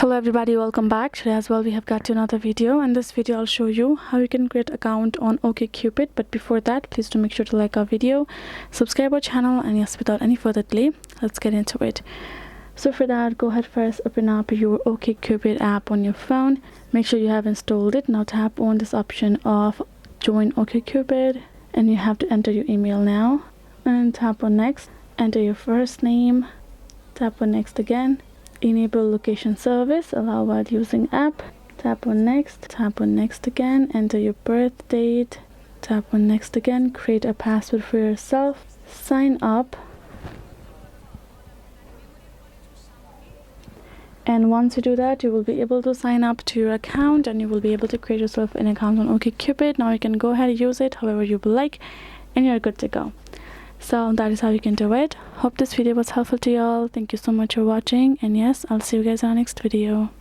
Hello everybody, welcome back. Today as well we have got to another video. In this video I'll show you how you can create account on OkCupid. But before that, please do make sure to like our video, subscribe our channel, and yes, without any further delay, let's get into it. So for that, go ahead first, open up your OkCupid app on your phone. Make sure you have installed it. Now tap on this option of join OkCupid and you have to enter your email now, and tap on next, enter your first name, tap on next again. Enable location service, allow while using app, tap on next again, enter your birth date, tap on next again, create a password for yourself, sign up, and once you do that, you will be able to sign up to your account and you will be able to create yourself an account on OkCupid. Now you can go ahead and use it however you would like and you're good to go. So that is how you can do it. Hope this video was helpful to y'all. Thank you so much for watching, and yes, I'll see you guys in our next video.